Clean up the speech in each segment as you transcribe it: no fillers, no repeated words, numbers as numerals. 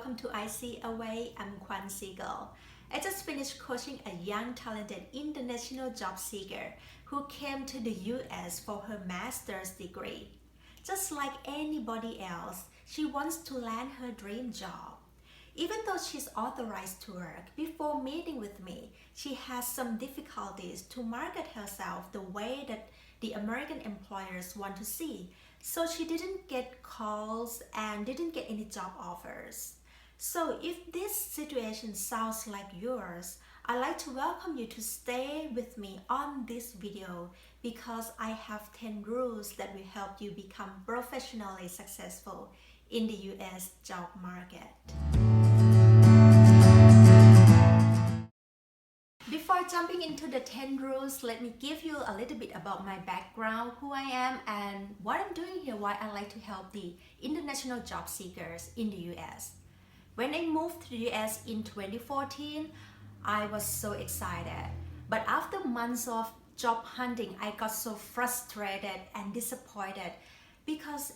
welcome to ICAway. I'm Kwan. I just finished coaching a young, talented international job seeker who came to the US for her master's degree. Just like anybody else, she wants to land her dream job. Even though she's authorized to work, before meeting with me, she has some difficulties to market herself the way that the American employers want to see. So she didn't get calls and didn't get any job offers. So if this situation sounds like yours, I'd like to welcome you to stay with me on this video because I have 10 rules that will help you become professionally successful in the US job market. Before jumping into the 10 rules, let me give you a little bit about my background, who I am, and what I'm doing here, why I like to help the international job seekers in the US. When I moved to the US in 2014, I was so excited. But after months of job hunting, I got so frustrated and disappointed because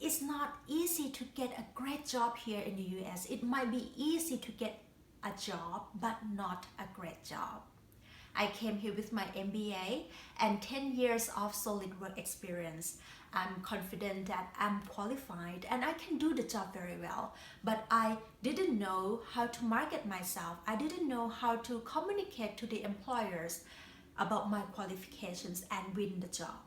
it's not easy to get a great job here in the US. It might be easy to get a job, but not a great job. I came here with my MBA and 10 years of solid work experience. I'm confident that I'm qualified and I can do the job very well, but I didn't know how to market myself. I didn't know how to communicate to the employers about my qualifications and win the job.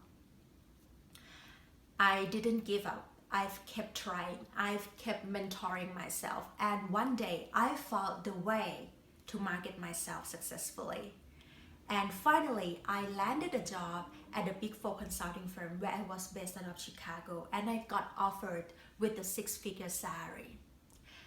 I didn't give up. I've kept trying, I've kept mentoring myself, and one day I found the way to market myself successfully. And finally, I landed a job at a Big Four consulting firm where I was based out of Chicago, and I got offered with a 6-figure salary.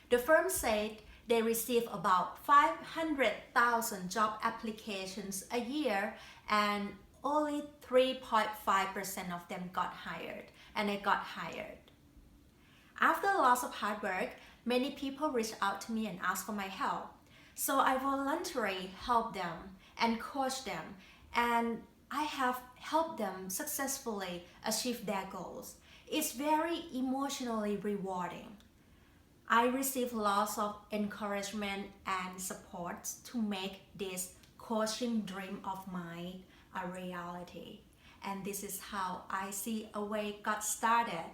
The firm said they receive about 500,000 job applications a year, and only 3.5% of them got hired, and I got hired. After lots of hard work, many people reached out to me and asked for my help. So I voluntarily helped them and coached them, and I have helped them successfully achieve their goals. It's very emotionally rewarding. I receive lots of encouragement and support to make this coaching dream of mine a reality. And this is how ICAway got started.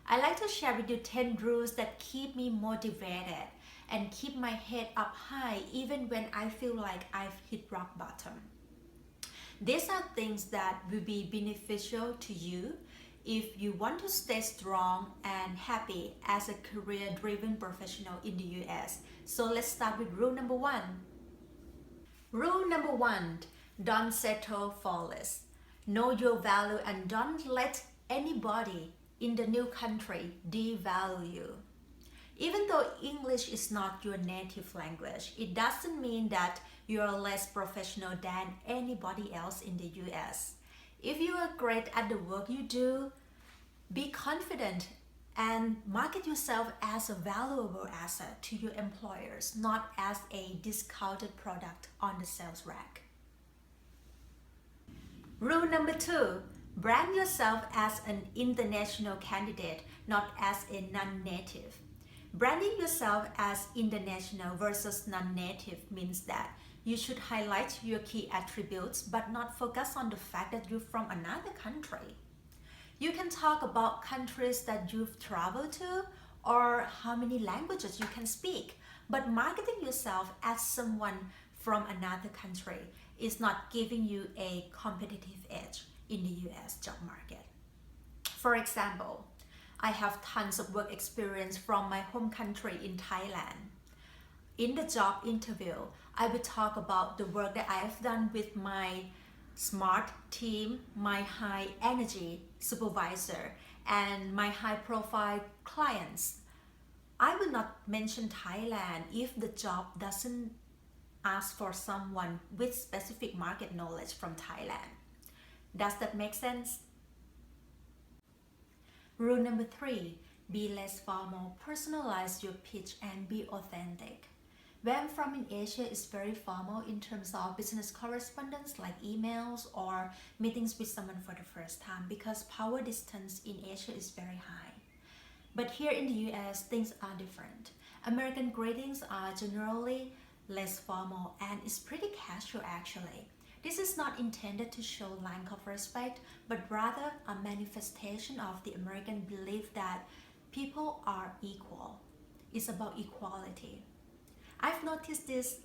I like to share with you 10 rules that keep me motivated and keep my head up high even when I feel like I've hit rock bottom. These are things that will be beneficial to you if you want to stay strong and happy as a career-driven professional in the US. So let's start with rule number 1. Rule number 1, don't settle for less. Know your value and don't let anybody in the new country devalue you. Even though English is not your native language, it doesn't mean that you are less professional than anybody else in the US. If you are great at the work you do, be confident and market yourself as a valuable asset to your employers, not as a discounted product on the sales rack. Rule number 2, brand yourself as an international candidate, not as a non-native. Branding yourself as international versus non-native means that you should highlight your key attributes but not focus on the fact that you're from another country. You can talk about countries that you've traveled to or how many languages you can speak, but marketing yourself as someone from another country is not giving you a competitive edge in the US job market. For example, I have tons of work experience from my home country in Thailand. In the job interview, I will talk about the work that I have done with my smart team, my high energy supervisor, and my high profile clients. I will not mention Thailand if the job doesn't ask for someone with specific market knowledge from Thailand. Does that make sense? Rule number 3, be less formal, personalize your pitch and be authentic. Where I'm from in Asia is very formal in terms of business correspondence like emails or meetings with someone for the first time because power distance in Asia is very high. But here in the US, things are different. American greetings are generally less formal and it's pretty casual actually. This is not intended to show lack of respect, but rather a manifestation of the American belief that people are equal. It's about equality. I've noticed this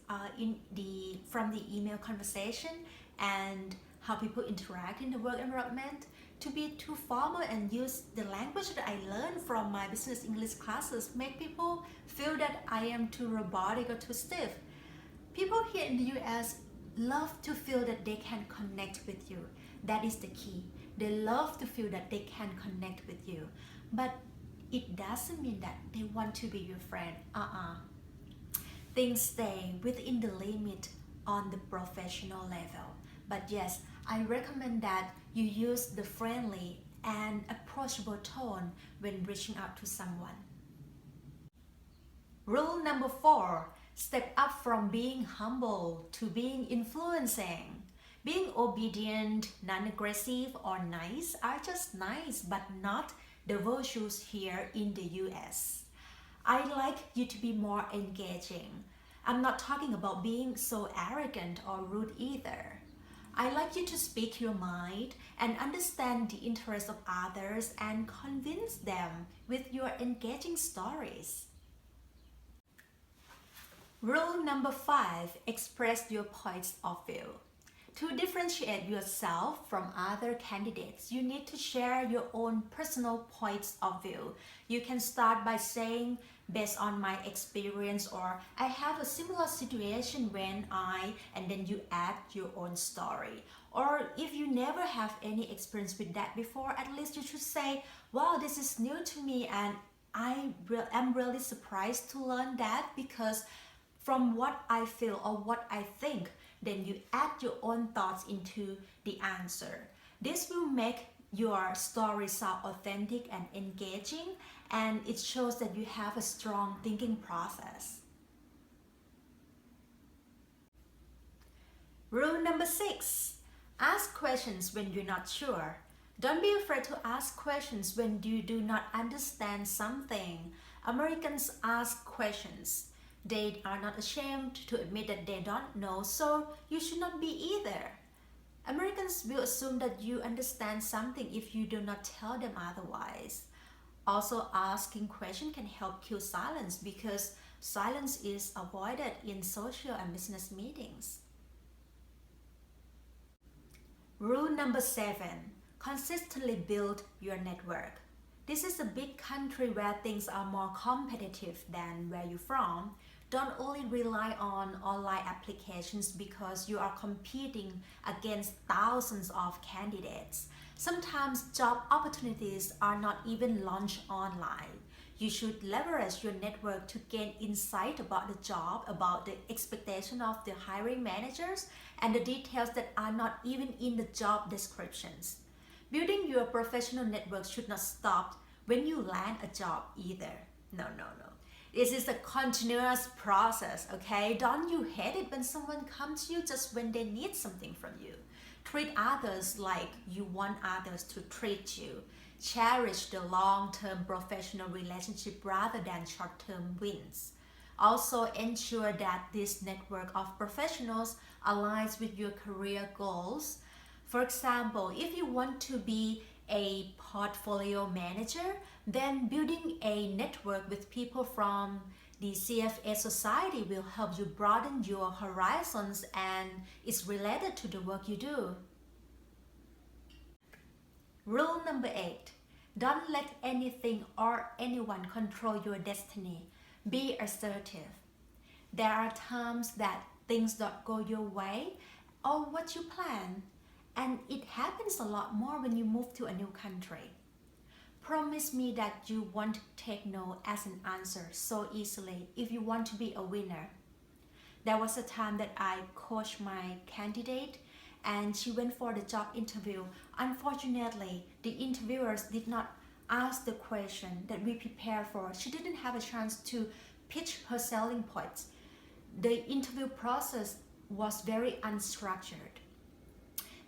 from the email conversation and how people interact in the work environment. To be too formal and use the language that I learned from my business English classes make people feel that I am too robotic or too stiff. People here in the US love to feel that they can connect with you. That is the key. They love to feel that they can connect with you. But it doesn't mean that they want to be your friend. Things stay within the limit on the professional level. But yes, I recommend that you use the friendly and approachable tone when reaching out to someone. Rule number 4, step up from being humble to being influencing. Being obedient, non-aggressive, or nice are just nice, but not the virtues here in the US. I'd like you to be more engaging. I'm not talking about being so arrogant or rude either. I like you to speak your mind and understand the interests of others and convince them with your engaging stories. Rule number 5, express your points of view. To differentiate yourself from other candidates, you need to share your own personal points of view. You can start by saying, based on my experience, or I have a similar situation when and then you add your own story. Or if you never have any experience with that before, at least you should say, wow, this is new to me and I'm really surprised to learn that because from what I feel or what I think, then you add your own thoughts into the answer. This will make your story sound authentic and engaging, and it shows that you have a strong thinking process. Rule number 6, ask questions when you're not sure. Don't be afraid to ask questions when you do not understand something. Americans ask questions. They are not ashamed to admit that they don't know, so you should not be either. Americans will assume that you understand something if you do not tell them otherwise. Also, asking questions can help kill silence because silence is avoided in social and business meetings. Rule number 7, consistently build your network. This is a big country where things are more competitive than where you're from. Don't only rely on online applications because you are competing against thousands of candidates. Sometimes job opportunities are not even launched online. You should leverage your network to gain insight about the job, about the expectation of the hiring managers, and the details that are not even in the job descriptions. Building your professional network should not stop when you land a job either. No. This is a continuous process, okay? Don't you hate it when someone comes to you just when they need something from you? Treat others like you want others to treat you. Cherish the long-term professional relationship rather than short-term wins. Also ensure that this network of professionals aligns with your career goals. For example, if you want to be a portfolio manager, then building a network with people from the CFA society will help you broaden your horizons and is related to the work you do. Rule number 8, don't let anything or anyone control your destiny. Be assertive. There are times that things don't go your way or what you plan, and it happens a lot more when you move to a new country. Promise me that you won't take no as an answer so easily if you want to be a winner. There was a time that I coached my candidate and she went for the job interview. Unfortunately, the interviewers did not ask the question that we prepared for. She didn't have a chance to pitch her selling points. The interview process was very unstructured.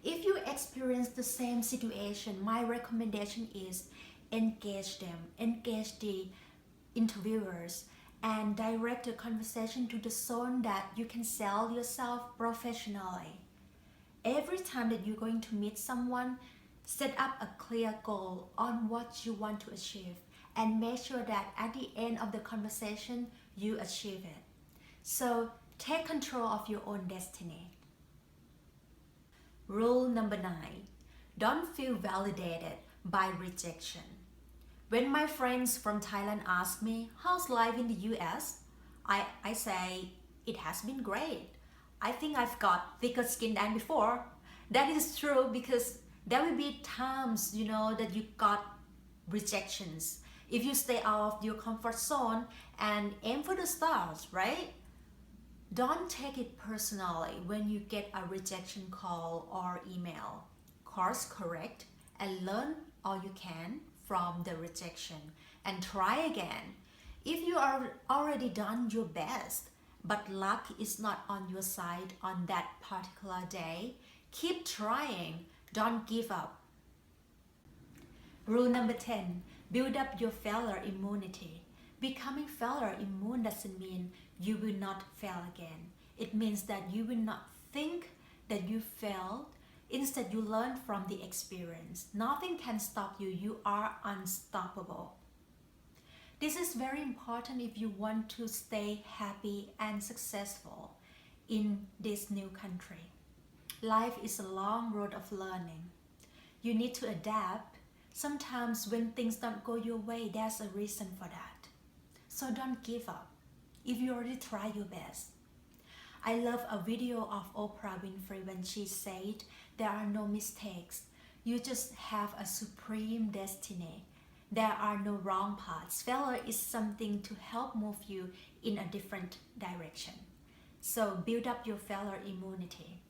If you experience the same situation, my recommendation is engage them, engage the interviewers, and direct the conversation to the zone that you can sell yourself professionally. Every time that you're going to meet someone, set up a clear goal on what you want to achieve and make sure that at the end of the conversation, you achieve it. So take control of your own destiny. Rule number 9, don't feel validated by rejection. When my friends from Thailand ask me, how's life in the US? I say, it has been great. I think I've got thicker skin than before. That is true because there will be times, that you got rejections. If you stay out of your comfort zone and aim for the stars, right? Don't take it personally when you get a rejection call or email. Course correct and learn all you can from the rejection and try again. If you are already done your best, but luck is not on your side on that particular day, keep trying. Don't give up. Rule number 10, build up your failure immunity. Becoming failure immune doesn't mean you will not fail again. It means that you will not think that you failed. Instead, you learn from the experience. Nothing can stop you. You are unstoppable. This is very important if you want to stay happy and successful in this new country. Life is a long road of learning. You need to adapt. Sometimes when things don't go your way, there's a reason for that. So don't give up if you already try your best. I love a video of Oprah Winfrey when she said, there are no mistakes. You just have a supreme destiny. There are no wrong paths. Failure is something to help move you in a different direction. So build up your failure immunity.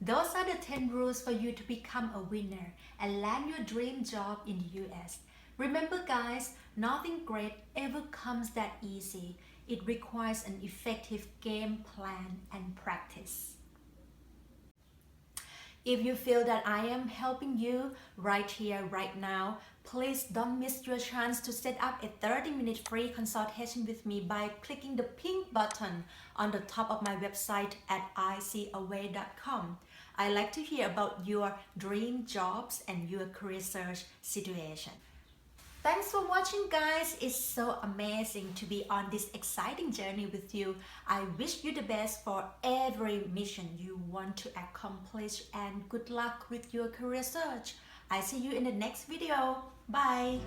Those are the 10 rules for you to become a winner and land your dream job in the US. Remember guys, nothing great ever comes that easy. It requires an effective game plan and practice. If you feel that I am helping you right here, right now, please don't miss your chance to set up a 30-minute free consultation with me by clicking the pink button on the top of my website at ICAway.com. I like to hear about your dream jobs and your career search situation. Thanks for watching guys. It's so amazing to be on this exciting journey with you. I wish you the best for every mission you want to accomplish and good luck with your career search. I see you in the next video. Bye.